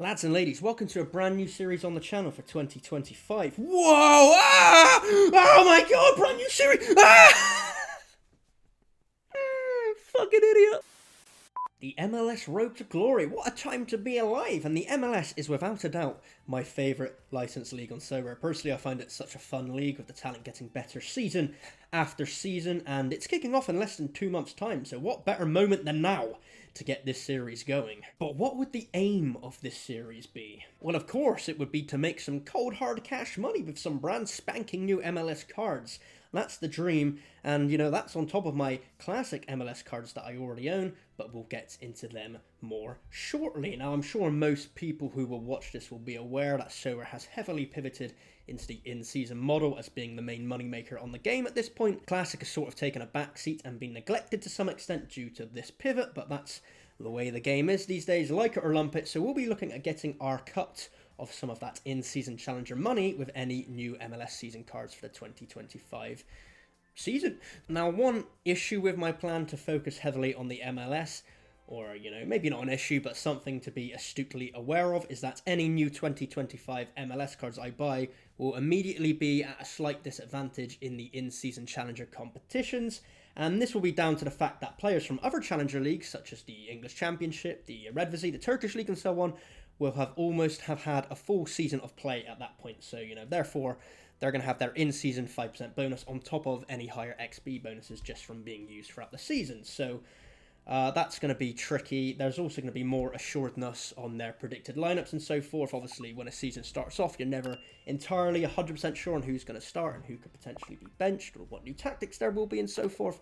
Lads and ladies, welcome to a brand new series on the channel for 2025. Whoa! Ah! Oh my god, brand new series! Ah! Fucking idiot! The MLS Road to Glory. What a time to be alive! And the MLS is without a doubt my favourite licensed league on Sorare. Personally, I find it such a fun league with the talent getting better season after season, and it's kicking off in less than 2 months' time, so what better moment than now to get this series going. But what would the aim of this series be? Well, of course, it would be to make some cold hard cash money with some brand spanking new MLS cards. That's the dream, and that's on top of my classic MLS cards that I already own, but we'll get into them more shortly. Now, I'm sure most people who will watch this will be aware that Sorare has heavily pivoted into the in-season model as being the main moneymaker on the game at this point. Classic has sort of taken a backseat and been neglected to some extent due to this pivot, but that's the way the game is these days, like it or lump it, so we'll be looking at getting our cut of some of that in-season challenger money with any new MLS season cards for the 2025 season. Now, one issue with my plan to focus heavily on the MLS, or maybe not an issue, but something to be astutely aware of, is that any new 2025 MLS cards I buy will immediately be at a slight disadvantage in the in-season challenger competitions. And this will be down to the fact that players from other challenger leagues, such as the English Championship, the Eredivisie, the Turkish League, and so on, will have almost had a full season of play at that point. So, therefore, they're going to have their in-season 5% bonus on top of any higher XP bonuses just from being used throughout the season. So, that's going to be tricky. There's also going to be more assuredness on their predicted lineups and so forth. Obviously, when a season starts off, you're never entirely 100% sure on who's going to start and who could potentially be benched or what new tactics there will be and so forth.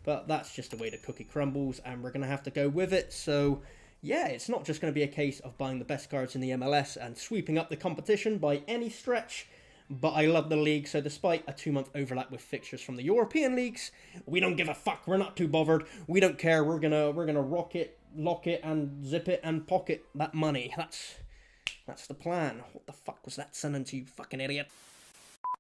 But that's just the way the cookie crumbles, and we're going to have to go with it. So, yeah, it's not just going to be a case of buying the best cards in the MLS and sweeping up the competition by any stretch, but I love the league, so despite a 2-month overlap with fixtures from the European leagues, we don't give a fuck, we're not too bothered, we don't care, we're gonna rock it, lock it, and zip it, and pocket that money. That's the plan. What the fuck was that sentence, you fucking idiot?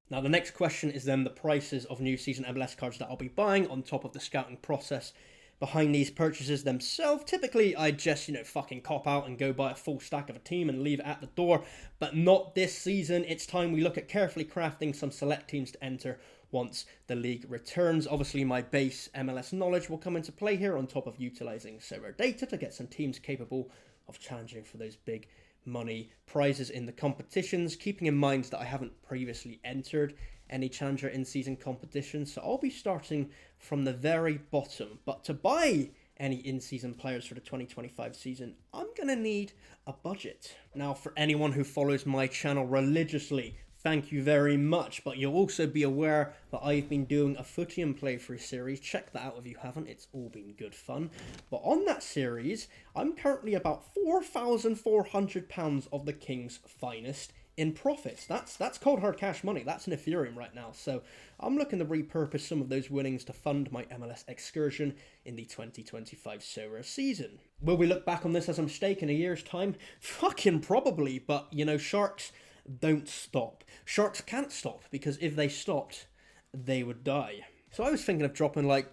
Now, the next question is then the prices of new season MLS cards that I'll be buying on top of the scouting process behind these purchases themselves. Typically, I'd just, fucking cop out and go buy a full stack of a team and leave it at the door, but not this season. It's time we look at carefully crafting some select teams to enter once the league returns. Obviously, my base MLS knowledge will come into play here on top of utilising Sorare data to get some teams capable of challenging for those big money prizes in the competitions, keeping in mind that I haven't previously entered any challenger in-season competitions, so I'll be starting from the very bottom. But to buy any in-season players for the 2025 season, I'm gonna need a budget. Now, for anyone who follows my channel religiously, thank you very much, but you'll also be aware that I've been doing a Footium playthrough series. Check that out if you haven't, it's all been good fun. But on that series, I'm currently about £4,400 of the King's finest in profits. That's cold hard cash money. That's in Ethereum right now. So I'm looking to repurpose some of those winnings to fund my MLS excursion in the 2025 Sorare season. Will we look back on this as a mistake in a year's time? Fucking probably, but sharks don't stop. Sharks can't stop, because if they stopped, they would die. So I was thinking of dropping a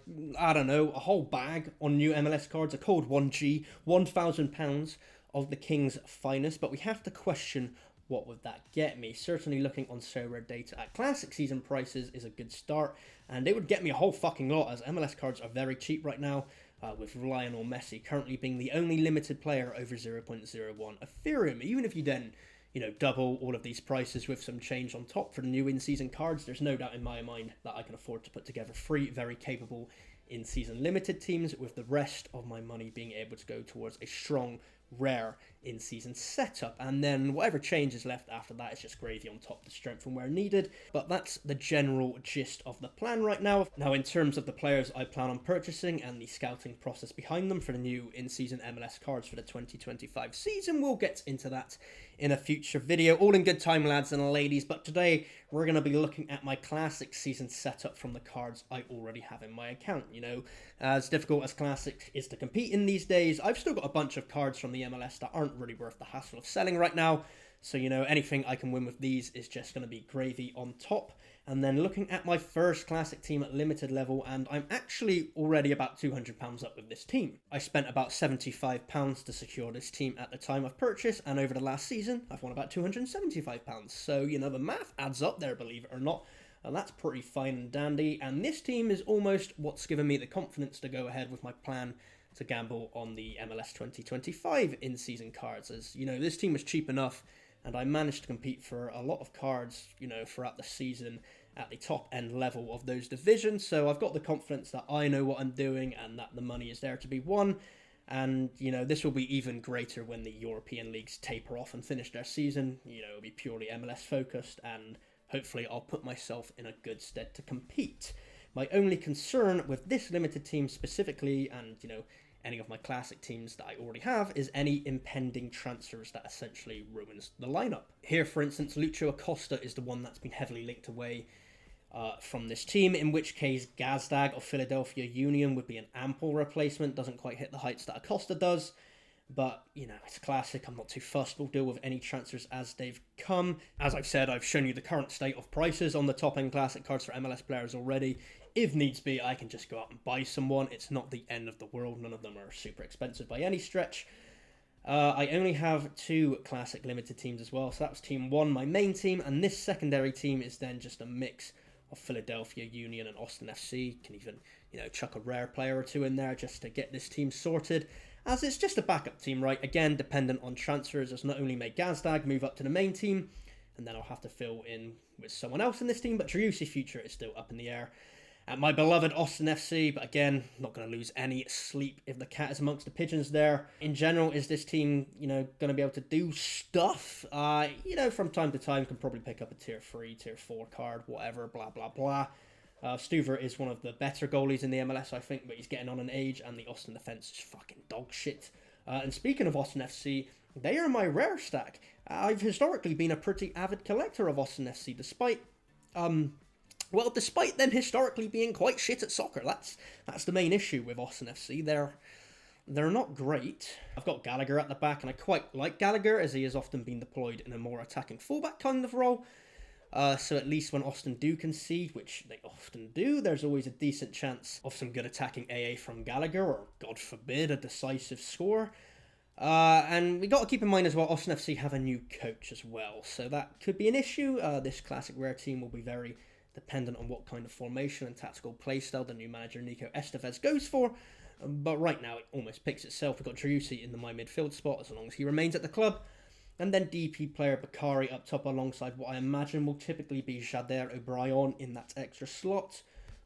whole bag on new MLS cards, a cold 1G, £1,000 of the King's finest, but we have to question, what would that get me? Certainly looking on Sorare data at classic season prices is a good start, and it would get me a whole fucking lot, as MLS cards are very cheap right now, with Lionel Messi currently being the only limited player over 0.01 Ethereum. Even if you then double all of these prices with some change on top for the new in-season cards, there's no doubt in my mind that I can afford to put together 3 very capable in-season limited teams, with the rest of my money being able to go towards a strong, rare in-season setup, and then whatever change is left after that is just gravy on top to strengthen where needed. But that's the general gist of the plan right now. Now, in terms of the players I plan on purchasing and the scouting process behind them for the new in-season MLS cards for the 2025 season, we'll get into that in a future video. All in good time, lads and ladies, but today we're going to be looking at my classic season setup from the cards I already have in my account. As difficult as classic is to compete in these days, I've still got a bunch of cards from the MLS that aren't really worth the hassle of selling right now, So, anything I can win with these is just going to be gravy on top. And then looking at my first classic team at limited level, and I'm actually already about £200 up with this team. I spent about £75 to secure this team at the time of purchase, and over the last season, I've won about £275. So, the math adds up there, believe it or not. And that's pretty fine and dandy. And this team is almost what's given me the confidence to go ahead with my plan to gamble on the MLS 2025 in-season cards. As, this team was cheap enough, and I managed to compete for a lot of cards, throughout the season at the top end level of those divisions. So I've got the confidence that I know what I'm doing and that the money is there to be won. And, this will be even greater when the European leagues taper off and finish their season. It'll be purely MLS focused, and hopefully I'll put myself in a good stead to compete. My only concern with this limited team specifically, and, any of my classic teams that I already have, is any impending transfers that essentially ruins the lineup. Here, for instance, Lucho Acosta is the one that's been heavily linked away from this team, in which case Gazdag of Philadelphia Union would be an ample replacement. Doesn't quite hit the heights that Acosta does, but, it's classic. I'm not too fussed. We'll deal with any transfers as they've come. As I've said, I've shown you the current state of prices on the top-end classic cards for MLS players already. If needs be, I can just go out and buy someone. It's not the end of the world. None of them are super expensive by any stretch. I only have 2 classic limited teams as well. So that was team 1, my main team, and this secondary team is then just a mix of Philadelphia Union and Austin FC. Can even, chuck a rare player or 2 in there just to get this team sorted, as it's just a backup team, right? Again, dependent on transfers, as not only may Gazdag move up to the main team, and then I'll have to fill in with someone else in this team, but Driussi's future is still up in the air. At my beloved Austin FC, but again, not going to lose any sleep if the cat is amongst the pigeons there. In general, is this team, going to be able to do stuff? From time to time, can probably pick up a tier 3, tier 4 card, whatever, blah, blah, blah. Stuver is one of the better goalies in the MLS, I think, but he's getting on an age, and the Austin defense is fucking dog shit. And speaking of Austin FC, they are my rare stack. I've historically been a pretty avid collector of Austin FC, despite them historically being quite shit at soccer. That's the main issue with Austin FC. They're not great. I've got Gallagher at the back, and I quite like Gallagher, as he has often been deployed in a more attacking fullback kind of role. So at least when Austin do concede, which they often do, there's always a decent chance of some good attacking AA from Gallagher, or God forbid, a decisive score. And we got to keep in mind as well, Austin FC have a new coach as well, so that could be an issue. This classic rare team will be very dependent on what kind of formation and tactical playstyle the new manager Nico Estevez goes for. But right now it almost picks itself. We've got Driussi in my midfield spot as long as he remains at the club. And then DP player Bakari up top alongside what I imagine will typically be Jader O'Brien in that extra slot.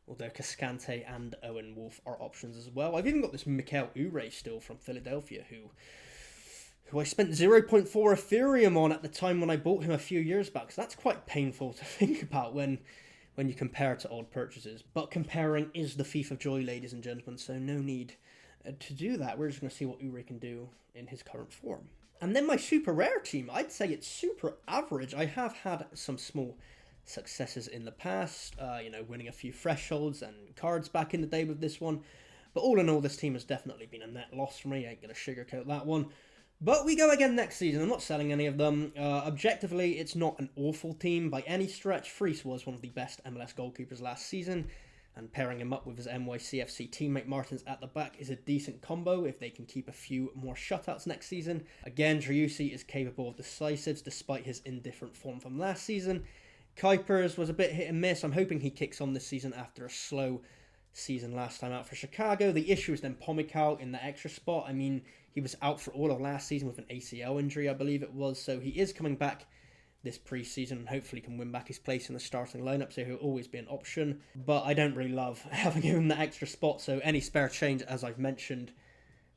Although Cascante and Owen Wolf are options as well. I've even got this Mikel Ure still from Philadelphia who I spent 0.4 Ethereum on at the time when I bought him a few years back. So that's quite painful to think about when you compare to old purchases. But comparing is the thief of joy, ladies and gentlemen, so no need to do that. We're just going to see what Ure can do in his current form. And then my super rare team, I'd say it's super average. I have had some small successes in the past, winning a few thresholds and cards back in the day with this one. But all in all, this team has definitely been a net loss for me. I ain't going to sugarcoat that one. But we go again next season. I'm not selling any of them. Objectively, it's not an awful team by any stretch. Fries was one of the best MLS goalkeepers last season, and pairing him up with his NYCFC teammate Martins at the back is a decent combo if they can keep a few more shutouts next season. Again, Driussi is capable of decisives despite his indifferent form from last season. Kuipers was a bit hit and miss. I'm hoping he kicks on this season after a slow season last time out for Chicago. The issue is then Pomykal in the extra spot. I mean, he was out for all of last season with an ACL injury, I believe it was, so he is coming back this pre-season and hopefully can win back his place in the starting lineup, so he'll always be an option. But I don't really love having him in the extra spot, so any spare change, as I've mentioned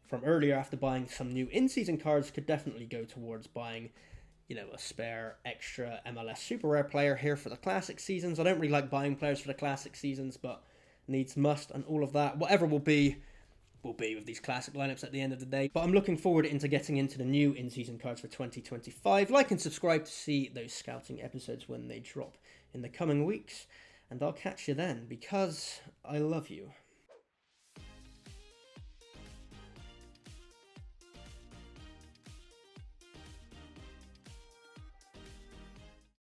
from earlier, after buying some new in-season cards, could definitely go towards buying, a spare extra MLS super rare player here for the classic seasons. I don't really like buying players for the classic seasons, but needs must and all of that. Whatever will be with these classic lineups at the end of the day. But I'm looking forward into getting into the new in-season cards for 2025. Like and subscribe to see those scouting episodes when they drop in the coming weeks. And I'll catch you then, because I love you.